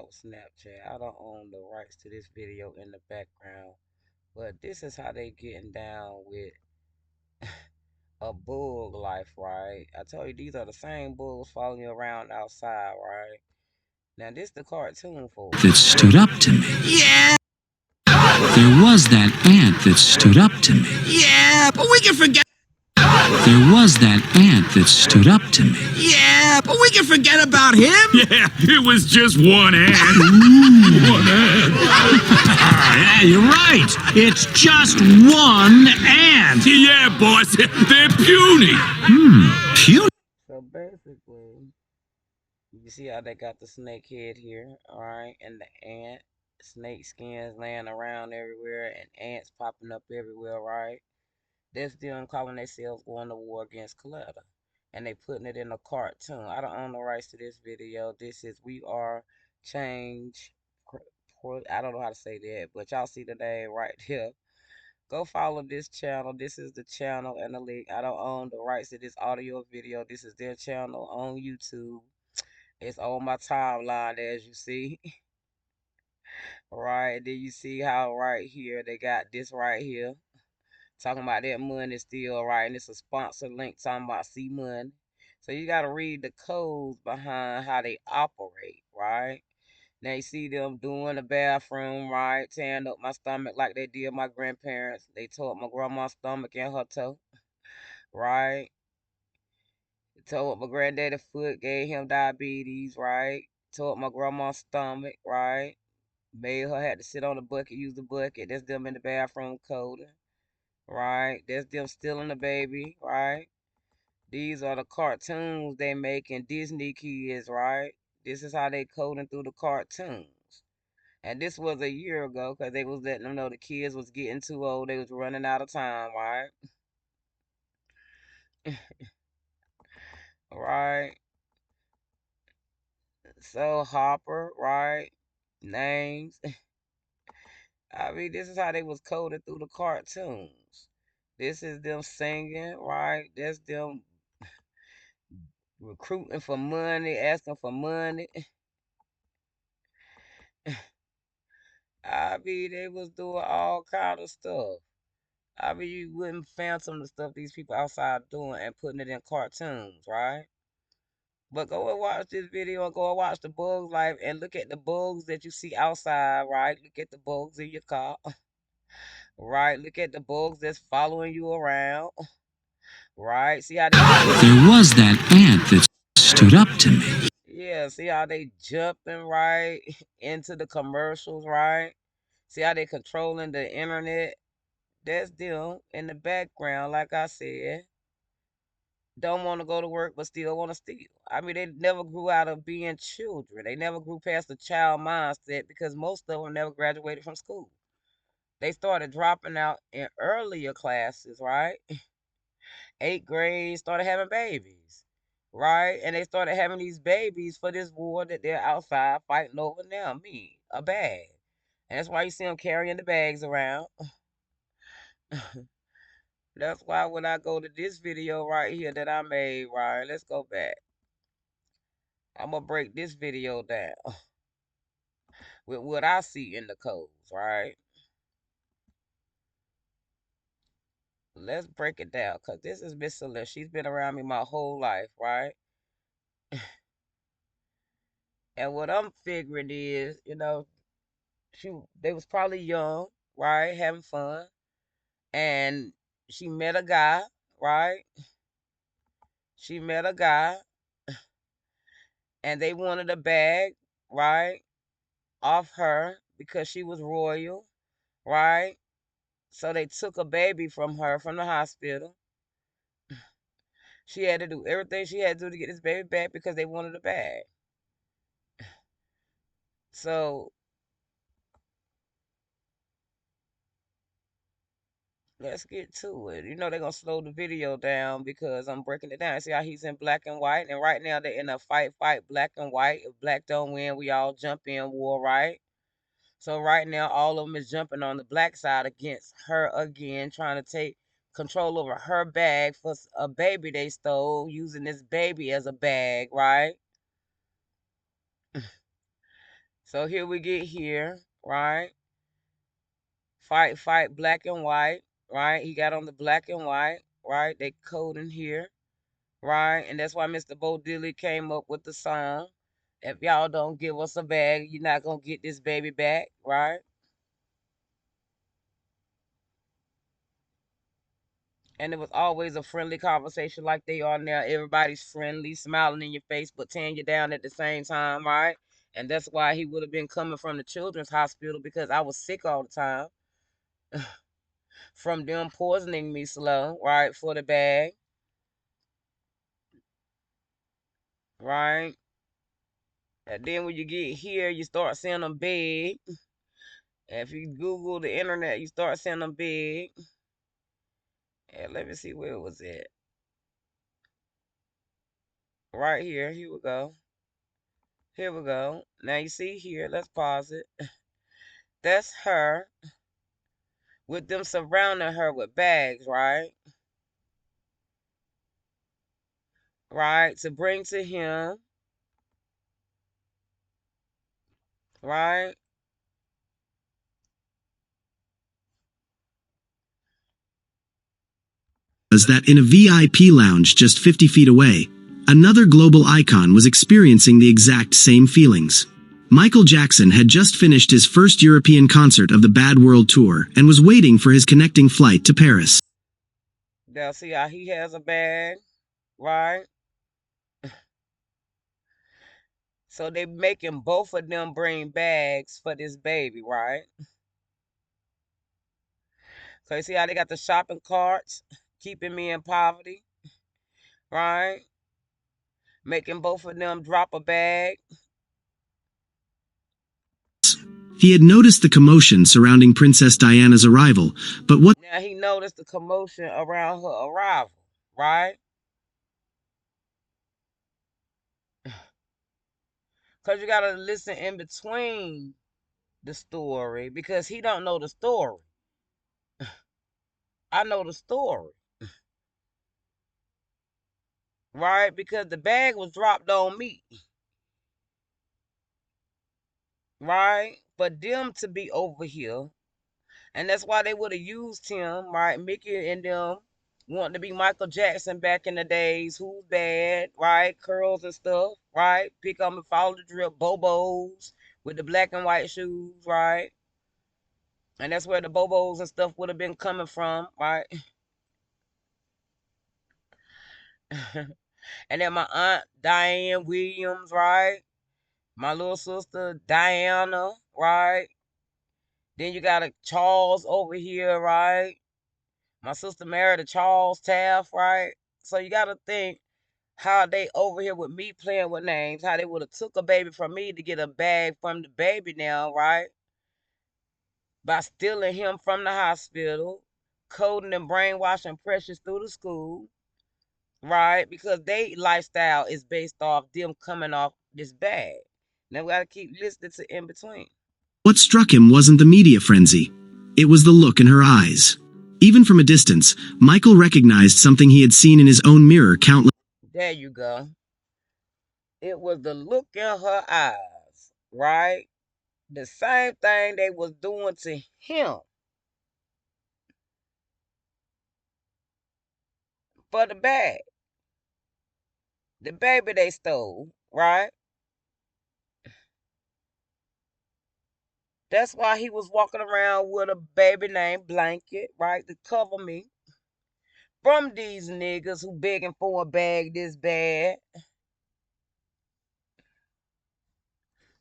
about Snapchat. I don't own the rights to this video in the background, but this is how they getting down with a bug life, right? I told you these are the same bugs following you around outside, right? Now this the cartoon for That stood up to me. Yeah! There was that ant that stood up to me. Yeah, but we can forget. There was that ant that stood up to me. Yeah, but we can forget about him. Yeah, it was just one ant. One ant. Yeah, you're right. It's just one ant. Yeah, boss, they're puny. Puny. So basically, you see how they got the snake head here, alright, and the ant, snake skins laying around everywhere, and ants popping up everywhere, right? That's them calling themselves going to war against Coletta. And they putting it in a cartoon. I don't own the rights to this video. This is We Are Change. I don't know how to say that, but y'all see the name right here. Go follow this channel. This is the channel and the link. I don't own the rights to this audio video. This is their channel on YouTube. It's on my timeline, as you see. Right, then you see how right here they got this right here. Talking about that money still right, and it's a sponsor link talking about C Money. So you gotta read the codes behind how they operate, right? Now you see them doing the bathroom, right? Tearing up my stomach like they did my grandparents. They tore up my grandma's stomach and her toe, right? They tore up my granddaddy's foot, gave him diabetes, right? Tore up my grandma's stomach, right? Made her had to sit on the bucket, use the bucket. That's them in the bathroom coding, right? That's them stealing the baby, right? These are the cartoons they making Disney kids, right? This is how they coding through the cartoons. And this was a year ago because they was letting them know the kids was getting too old. They was running out of time, right? Right. So Hopper, right? Names. I mean, this is how they was coded through the cartoons. This is them singing, right? That's them recruiting for money, asking for money. I mean, they was doing all kind of stuff. I mean, you wouldn't phantom the stuff these people outside doing and putting it in cartoons, right? But go and watch this video and go and watch the bugs life and look at the bugs that you see outside, right? Look at the bugs in your car, right? Look at the bugs that's following you around, right? See how they There was that ant that stood up to me. yeah, see how they jumping right into the commercials, right? See how they controlling the internet. That's them in the background, like I said. Don't want to go to work but still want to steal. I mean, they never grew out of being children. They never grew past the child mindset because most of them never graduated from school. They started dropping out in earlier classes, right? Eighth grade, started having babies, right? And they started having these babies for this war that they're outside fighting over now. Me, a bag. And that's why you see them carrying the bags around. That's why when I go to this video right here that I made, right? Let's go back. I'm gonna break this video down with what I see in the codes, right? Let's break it down because this is Miss Celeste. She's been around me my whole life, right? And what I'm figuring is, they was probably young, right? Having fun. And she met a guy, right? She met a guy and they wanted a bag, right? Off her because she was royal, right? So they took a baby from her from the hospital. She had to do everything she had to do to get this baby back because they wanted a bag. So let's get to it. They're gonna slow the video down because I'm breaking it down. See how he's in black and white, and right now they're in a fight, black and white. If black don't win, we all jump in war, right? So right now, all of them is jumping on the black side against her again, trying to take control over her bag for a baby they stole, using this baby as a bag, right? So here we get here, right? Fight, fight, black and white, right? He got on the black and white, right? They coding here, right? And that's why Mr. Bo Diddley came up with the song. If y'all don't give us a bag, you're not gonna get this baby back, right? And it was always a friendly conversation like they are now. Everybody's friendly, smiling in your face, but tearing you down at the same time, right? And that's why he would have been coming from the children's hospital because I was sick all the time from them poisoning me slow, right, for the bag, right? And then when you get here, you start seeing them big. If you Google the internet, you start seeing them big. And let me see where it was at. Right here. Here we go. Here we go. Now you see here. Let's pause it. That's her with them surrounding her with bags, right? Right? To bring to him, right? Was that in a VIP lounge just 50 feet away, another global icon was experiencing the exact same feelings. Michael Jackson had just finished his first European concert of the Bad World Tour and was waiting for his connecting flight to Paris. Now see how he has a bag, right? So they making both of them bring bags for this baby, right? So you see how they got the shopping carts, keeping me in poverty, right? Making both of them drop a bag. He had noticed the commotion surrounding Princess Diana's arrival, but what Now he noticed the commotion around her arrival, right? Because you got to listen in between the story because he don't know the story. I know the story, right? Because the bag was dropped on me, right? For them to be over here. And that's why they would have used him, right? Mickey and them wanting to be Michael Jackson back in the days. Who's bad, right? Curls and stuff, right? Pick up and follow the drip. Bobos with the black and white shoes, right? And that's where the Bobos and stuff would have been coming from, right? And then my aunt Diane Williams, right? My little sister Diana, right? Then you got a Charles over here, right? My sister married a Charles Taft, right? So you got to think how they over here with me playing with names, how they would have took a baby from me to get a bag from the baby now, right? By stealing him from the hospital, coding and brainwashing Precious through the school, right? Because they lifestyle is based off them coming off this bag. Now we got to keep listening to in between. what struck him wasn't the media frenzy. It was the look in her eyes. Even from a distance, Michael recognized something he had seen in his own mirror countless. There you go. It was the look in her eyes, right? The same thing they was doing to him for the bag. The baby they stole, right? That's why he was walking around with a baby named Blanket, right? To cover me from these niggas who begging for a bag this bad.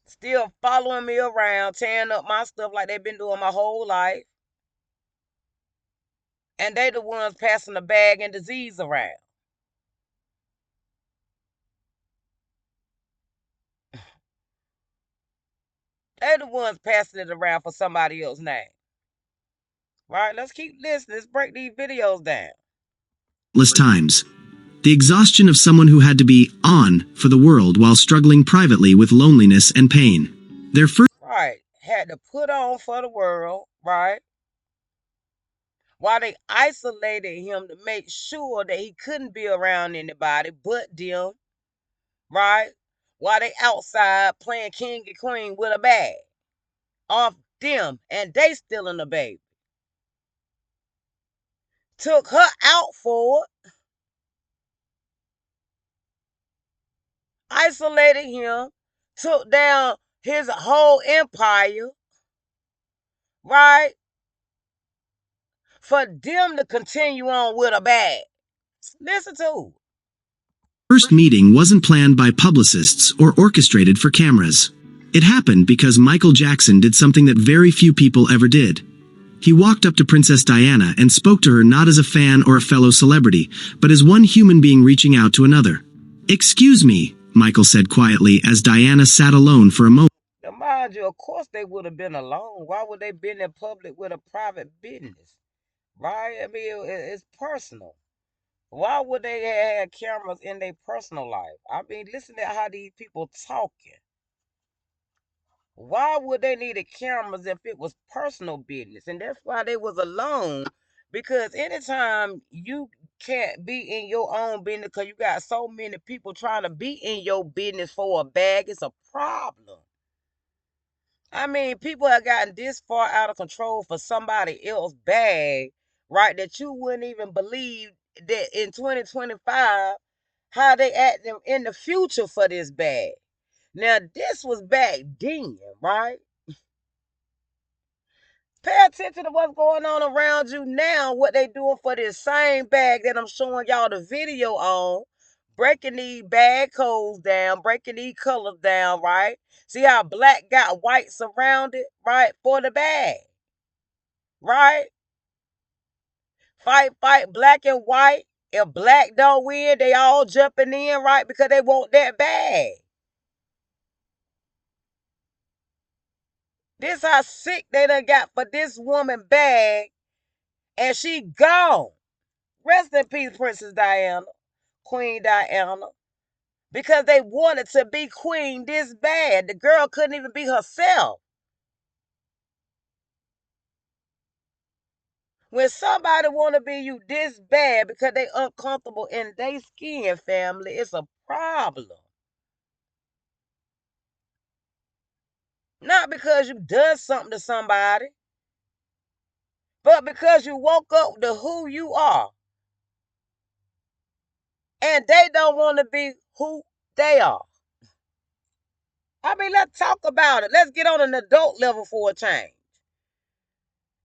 Still following me around, tearing up my stuff like they've been doing my whole life. And they the ones passing the bag and disease around. They the ones passing it around for somebody else's name. Right? Let's keep listening. Let's break these videos down. Times. The exhaustion of someone who had to be on for the world while struggling privately with loneliness and pain. Their first Right. Had to put on for the world, right? While they isolated him to make sure that he couldn't be around anybody but them, right? while they outside playing king and queen with a bag off them, and they stealing the baby. Took her out for it, isolated him, took down his whole empire, right? For them to continue on with a bag. Listen to. First meeting wasn't planned by publicists or orchestrated for cameras. It happened because Michael Jackson did something that very few people ever did. He walked up to Princess Diana and spoke to her not as a fan or a fellow celebrity, but as one human being reaching out to another. "Excuse me," Michael said quietly as Diana sat alone for a moment. Now, mind you, of course they would have been alone. Why would they been in public with a private business? Right? I mean, it's personal. Why would they have cameras in their personal life? I mean, listen to how these people talking. Why would they need the cameras if it was personal business? And that's why they was alone. Because anytime you can't be in your own business because you got so many people trying to be in your business for a bag, it's a problem. I mean, people have gotten this far out of control for somebody else's bag, right? That you wouldn't even believe that in 2025, how they acting in the future for this bag. Now, this was back then, right? Pay attention to what's going on around you now, what they doing for this same bag that I'm showing y'all the video on. Breaking these bag codes down, breaking these colors down, right? See how black got white surrounded, right? For the bag, right? Fight, black and white. If black don't win, they all jumping in, right? Because they want that bag. This how sick they done got for this woman bag, and she gone. Rest in peace, Princess Diana, Queen Diana, because they wanted to be queen this bad. The girl couldn't even be herself. When somebody want to be you this bad because they uncomfortable in their skin, family, it's a problem. Not because you done something to somebody, but because you woke up to who you are. And they don't want to be who they are. I mean, let's talk about it. Let's get on an adult level for a change.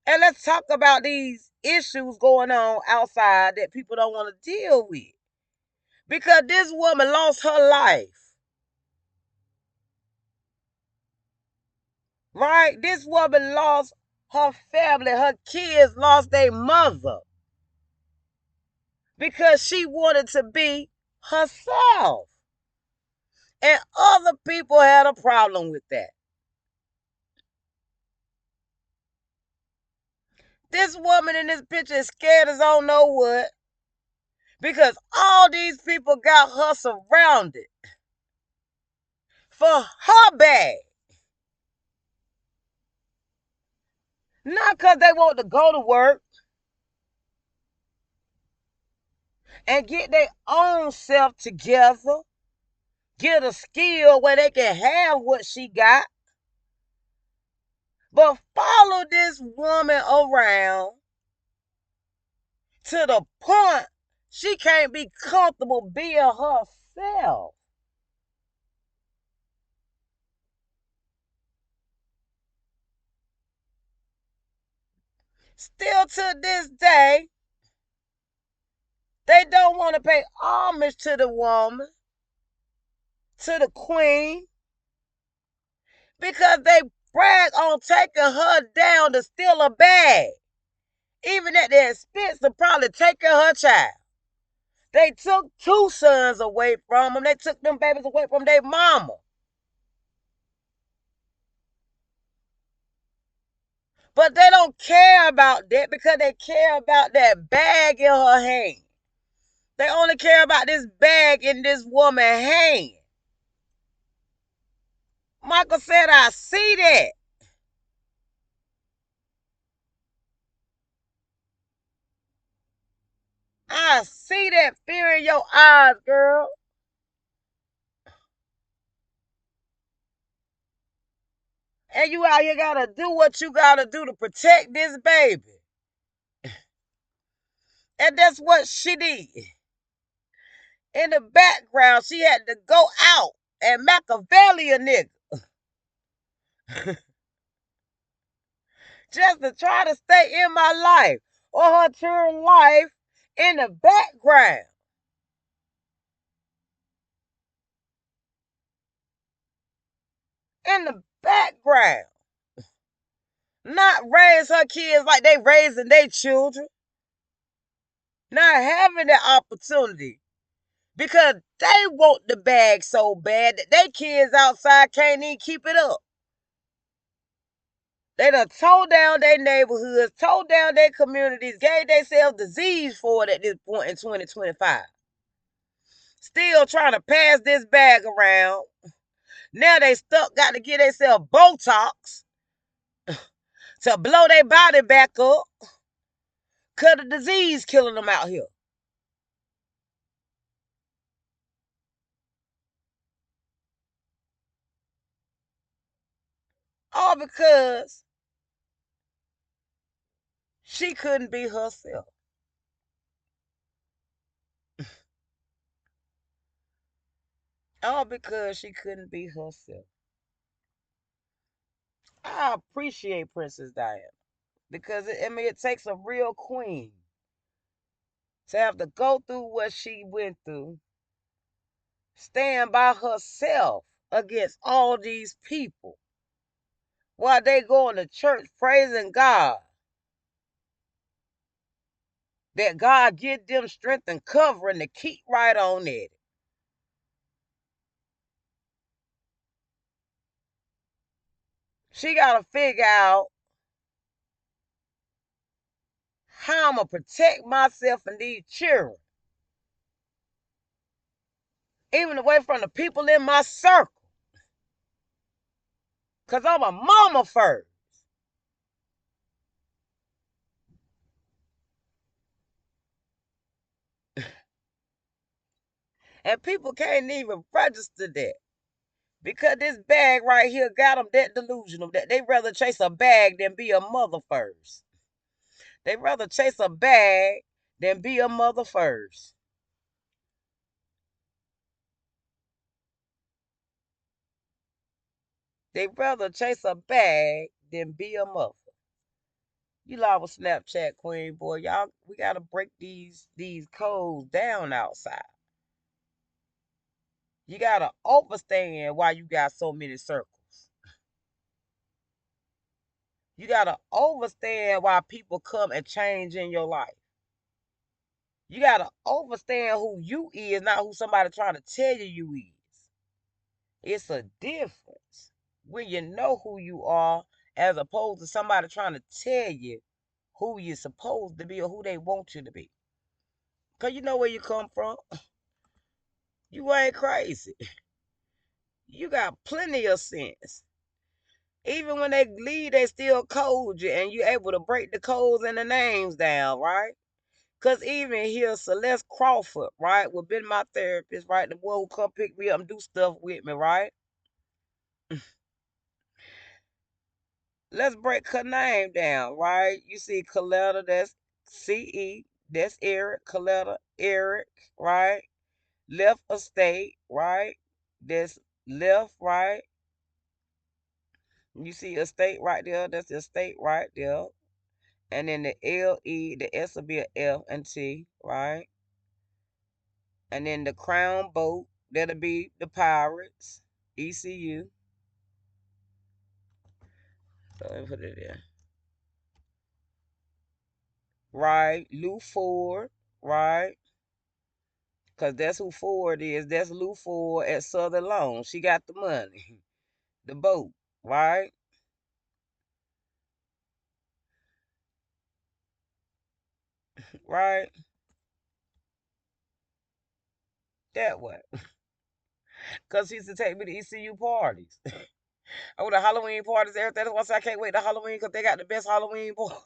And let's talk about these issues going on outside that people don't want to deal with. Because this woman lost her life. Right? This woman lost her family. Her kids lost their mother. Because she wanted to be herself. And other people had a problem with that. This woman in this picture is scared as I don't know what. Because all these people got her surrounded for her bag. Not because they want to go to work and get their own self together, get a skill where they can have what she got, but follow this woman around to the point she can't be comfortable being herself. Still to this day, they don't want to pay homage to the woman, to the queen, because they brag on taking her down to steal a bag, even at the expense of probably taking her child. They took 2 sons away from them. They took them babies away from their mama. But they don't care about that because they care about that bag in her hand. They only care about this bag in this woman's hand. Michael said, I see that. I see that fear in your eyes, girl. And you out here gotta do what you gotta do to protect this baby. And that's what she did. In the background, she had to go out and Machiavelli a nigga. Just to try to stay in my life or her children's life in the background. In the background. Not raise her kids like they raising their children. Not having the opportunity. Because they want the bag so bad that they kids outside can't even keep it up. They done tore down their neighborhoods, tore down their communities, gave themselves disease for it at this point in 2025. Still trying to pass this bag around. Now they stuck, got to get themselves Botox to blow their body back up. Cause the disease killing them out here. All because she couldn't be herself. All because she couldn't be herself. I appreciate Princess Diana because it takes a real queen to have to go through what she went through, stand by herself against all these people while they going to church praising God. That God give them strength and covering to keep right on it. She got to figure out how I'm going to protect myself and these children. Even away from the people in my circle. Because I'm a mama first. And people can't even register that. Because this bag right here got them that delusional that they rather chase a bag than be a mother first. They rather chase a bag than be a mother first. They rather chase a bag than be a mother. You love a Snapchat queen, boy. Y'all, we gotta break these codes down outside. You gotta understand why you got so many circles. You gotta understand why people come and change in your life. You gotta understand who you is, not who somebody trying to tell you is. It's a difference when you know who you are as opposed to somebody trying to tell you who you're supposed to be or who they want you to be. Because you know where you come from. You ain't crazy. You got plenty of sense. Even when they leave, they still code you and you're able to break the codes and the names down, right? Because even here, Celeste Crawford, right, will been my therapist, right? The boy who come pick me up and do stuff with me, right? Let's break her name down, right? You see Coletta, that's C-E, that's Eric, Coletta, Eric, right? Left estate, right? That's left, right? You see estate right there, that's the estate right there. And then the L-E, the S will be a F and T, right? And then the crown boat, that'll be the pirates, ECU. So let me put it there. Right, Lou Ford, right? Because that's who Ford is. That's Lou Ford at Southern Loan. She got the money. The boat, right? Right? That way. Because she used to take me to ECU parties. Oh, the Halloween parties, everything. That's why I can't wait to Halloween because they got the best Halloween parties.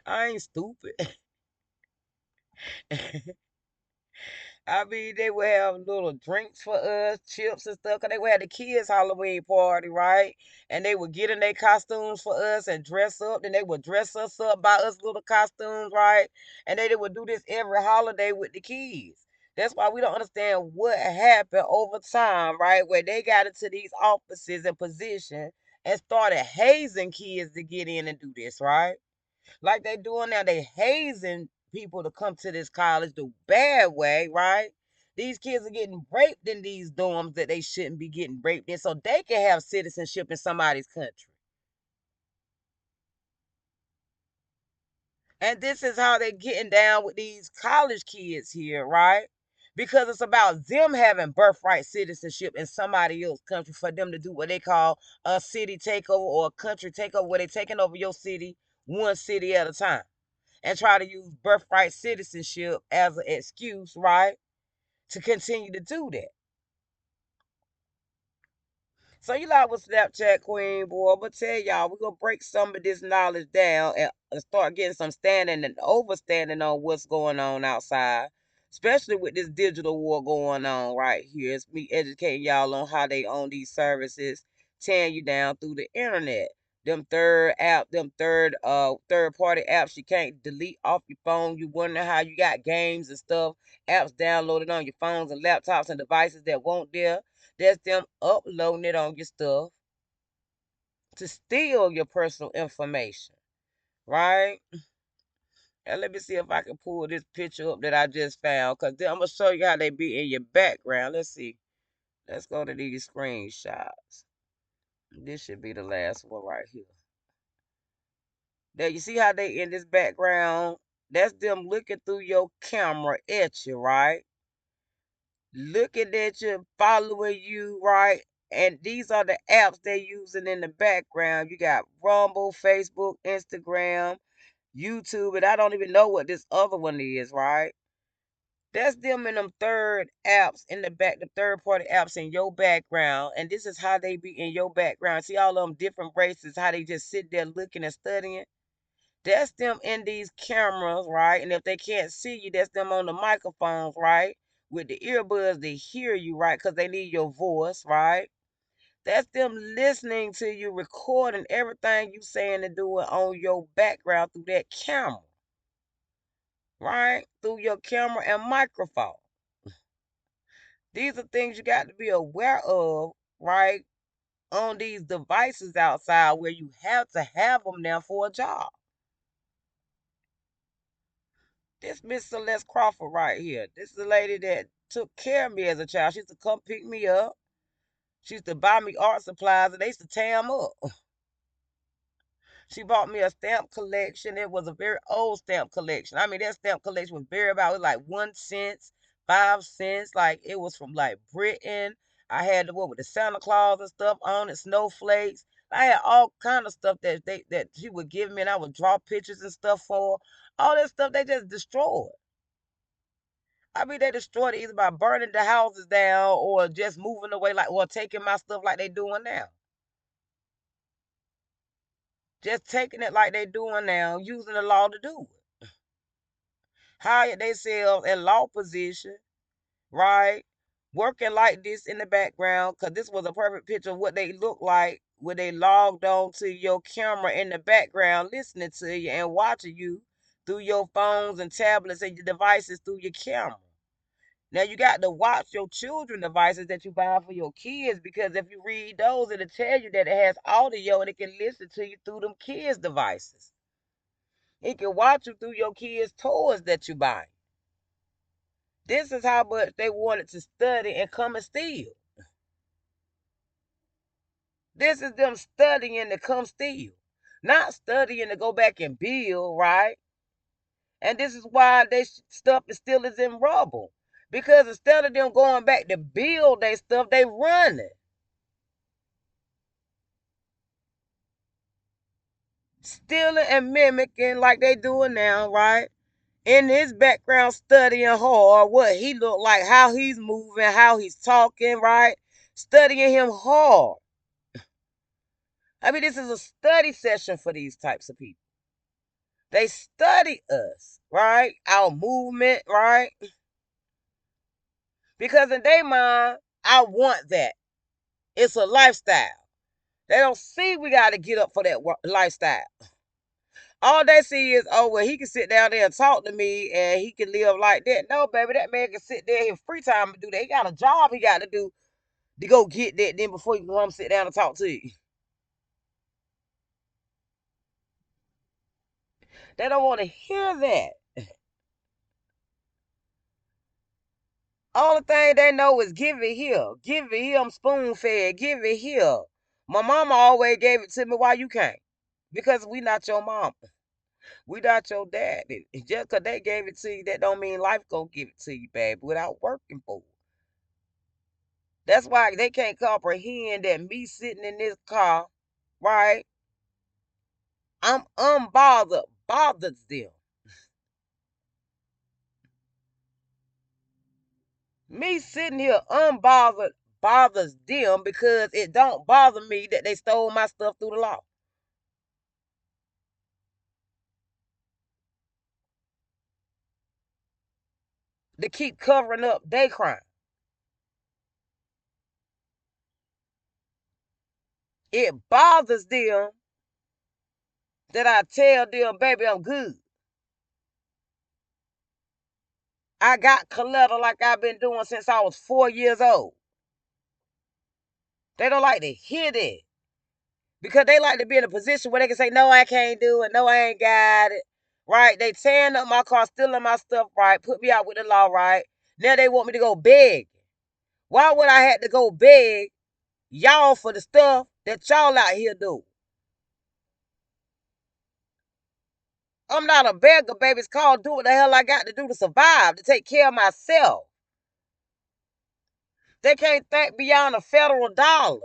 I ain't stupid. I mean, they would have little drinks for us, chips and stuff, 'cause they would have the kids' Halloween party, right? And they would get in their costumes for us and dress up. Then they would dress us up by us little costumes, right? And they would do this every holiday with the kids. That's why we don't understand what happened over time, right? Where they got into these offices and positions and started hazing kids to get in and do this, right? Like they doing now, they hazing people to come to this college the bad way, right? These kids are getting raped in these dorms that they shouldn't be getting raped in, so they can have citizenship in somebody's country. And this is how they're getting down with these college kids here, right? Because it's about them having birthright citizenship in somebody else's country for them to do what they call a city takeover or a country takeover, where they're taking over your city, one city at a time, and try to use birthright citizenship as an excuse, right, to continue to do that. So you like with Snapchat Queen, boy, I'm gonna tell y'all, we're gonna break some of this knowledge down and start getting some standing and overstanding on what's going on outside, especially with this digital war going on right here. It's me educating y'all on how they own these services, tearing you down through the internet. Third party apps you can't delete off your phone. You wonder how you got games and stuff, apps downloaded on your phones and laptops and devices that won't there. That's them uploading it on your stuff to steal your personal information, right? And let me see if I can pull this picture up that I just found, because I'm going to show you how they be in your background. Let's see. Let's go to these screenshots. This should be the last one right here. There, you see how they in this background? That's them looking through your camera at you, right? Looking at you, following you, right? And these are the apps they're using in the background. You got Rumble, Facebook, Instagram, YouTube, and I don't even know what this other one is, right? That's them in them third apps in the back, the third party apps in your background. And this is how they be in your background. See all them different races, how they just sit there looking and studying. That's them in these cameras, right? And if they can't see you, that's them on the microphones, right? With the earbuds to hear you, right? Because they need your voice, right? That's them listening to you, recording everything you saying and doing on your background through that camera, right? Through your camera and microphone. These are things you got to be aware of, right? On these devices outside where you have to have them now for a job. This Miss Celeste Crawford right here. This is the lady that took care of me as a child. She used to come pick me up. She used to buy me art supplies, and they used to tear them up. She bought me a stamp collection. It was a very old stamp collection. I mean, that stamp collection was very about, it was like 1 cent, 5 cents. Like, it was from like Britain. I had the what with the Santa Claus and stuff on it, snowflakes. I had all kind of stuff that she would give me, and I would draw pictures and stuff for her. All that stuff they just destroyed. I mean, they destroyed it either by burning the houses down or just moving away, like, or taking my stuff like they doing now. Just taking it like they doing now, using the law to do it. Hired themselves in law position, right? Working like this in the background, because this was a perfect picture of what they look like when they logged on to your camera in the background, listening to you and watching you through your phones and tablets and your devices through your camera. Now you got to watch your children devices that you buy for your kids, because if you read those, it'll tell you that it has audio and it can listen to you through them kids' devices. It can watch you through your kids' toys that you buy. This is how much they wanted to study and come and steal. This is them studying to come steal, not studying to go back and build, right? And this is why their stuff is still is in rubble. Because instead of them going back to build their stuff, they running. Stealing and mimicking like they doing now, right? In his background, studying hard what he look like, how he's moving, how he's talking, right? Studying him hard. I mean, this is a study session for these types of people. They study us, right? Our movement, right? Because in their mind, I want that. It's a lifestyle. They don't see we got to get up for that lifestyle. All they see is, oh, well, he can sit down there and talk to me and he can live like that. No, baby, that man can sit there in free time and do that. He got a job he got to do to go get that then before he can come sit down and talk to you. They don't want to hear that. All the thing they know is give it here. Give it here. I'm spoon fed. Give it here. My mama always gave it to me. Why you can't? Because we not your mama. We not your dad. Just because they gave it to you, that don't mean life gonna give it to you, baby, without working for it. That's why they can't comprehend that me sitting in this car, right? I'm unbothered. Bothers them. Me sitting here unbothered bothers them because it don't bother me that they stole my stuff through the law. To keep covering up their crime. It bothers them that I tell them, baby, I'm good. I got Coletta like I've been doing since I was 4 years old. They don't like to hear that because they like to be in a position where they can say, no, I can't do it. No, I ain't got it. Right? They tearing up my car, stealing my stuff, right? Put me out with the law, right? Now they want me to go beg. Why would I have to go beg y'all for the stuff that y'all out here do? I'm not a beggar, baby. It's called do what the hell I got to do to survive, to take care of myself. They can't think beyond a federal dollar.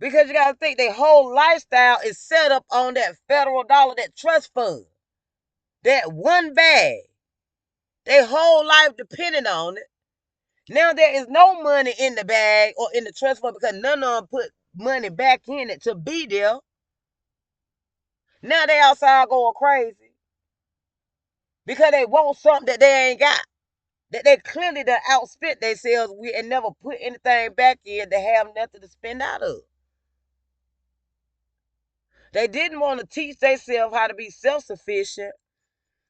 Because you got to think their whole lifestyle is set up on that federal dollar, that trust fund. That one bag. Their whole life depending on it. Now there is no money in the bag or in the trust fund because none of them put money back in it to be there. Now they outside going crazy because they want something that they ain't got. That they clearly done outspent themselves with and never put anything back in to have nothing to spend out of. They didn't want to teach themselves how to be self-sufficient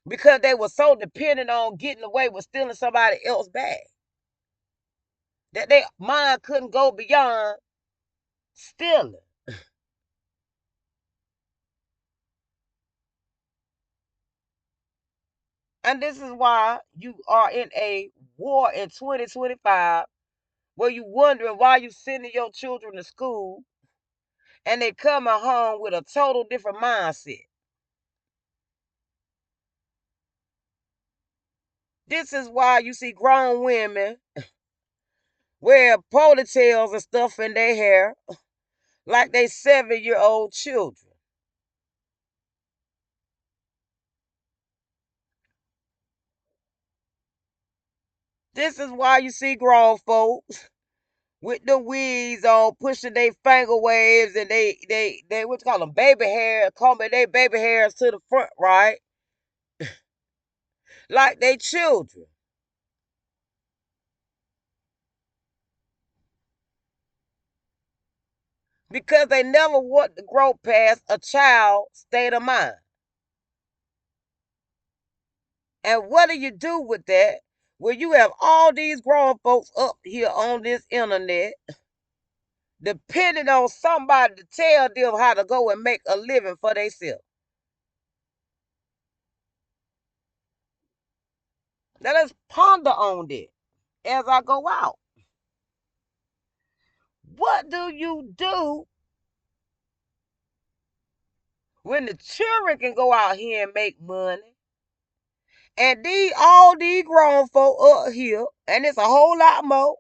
because they were so dependent on getting away with stealing somebody else's bag. That their mind couldn't go beyond stealing. And this is why you are in a war in 2025 where you wondering why you sending your children to school and they coming home with a total different mindset. This is why you see grown women wear ponytails and stuff in their hair like they 7-year-old children. This is why you see grown folks with the wigs on, pushing their finger waves and they what you call them, baby hair, combing their baby hairs to the front, right? Like they children. Because they never want to grow past a child's state of mind. And what do you do with that? Well, you have all these grown folks up here on this internet depending on somebody to tell them how to go and make a living for themselves. Now let's ponder on this as I go out. What do you do when the children can go out here and make money? And all these grown folk up here, and it's a whole lot more,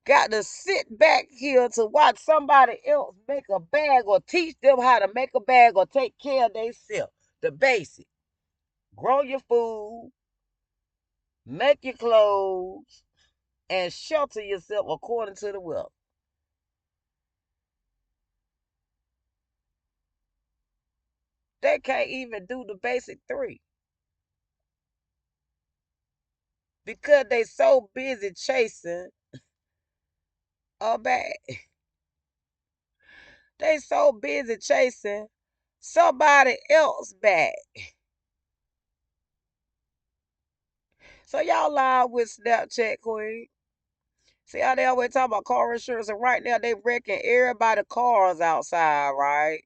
got to sit back here to watch somebody else make a bag or teach them how to make a bag or take care of themselves. The basic. Grow your food, make your clothes, and shelter yourself according to the wealth. They can't even do the basic three. because they so busy chasing a bag. They so busy chasing somebody else back. So y'all live with Snapchat Queen. See how they always talk about car insurance, and right now they wrecking everybody cars outside, right?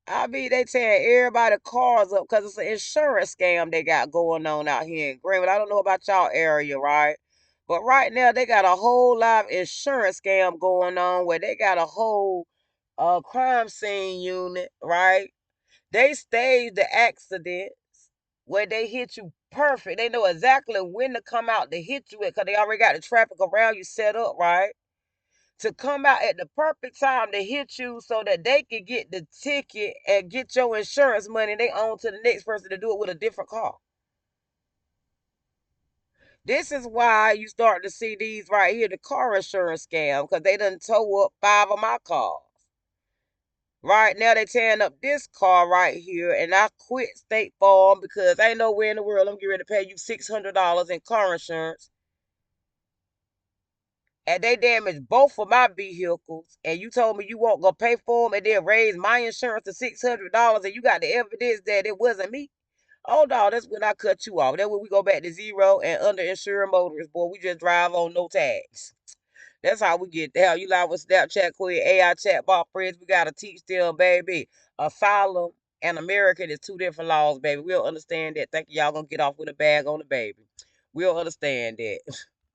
I mean, they tearing everybody cars up because it's an insurance scam they got going on out here in Greenwood. I don't know about y'all area, right? But right now they got a whole lot of insurance scam going on where they got a whole crime scene unit, right? They stage the accidents where they hit you perfect. They know exactly when to come out to hit you because they already got the traffic around you set up, right? To come out at the perfect time to hit you so that they can get the ticket and get your insurance money. They own to the next person to do it with a different car. This is why you start to see these right here, the car insurance scam, because they done tow up 5 of my cars. Right now they tearing up this car right here, and I quit State Farm because ain't nowhere in the world I'm getting ready to pay you $600 in car insurance. And they damaged both of my vehicles, and you told me you won't go pay for them, and then raise my insurance to $600, and you got the evidence that it wasn't me. Oh no, that's when I cut you off. That's when we go back to zero and underinsured motorists, boy. We just drive on no tags. That's how we get there. You live with Snapchat Queen, AI chatbot friends. We gotta teach them, baby. Asylum and American is 2 different laws, baby. We'll understand that. Think y'all gonna get off with a bag on the baby. We'll understand that.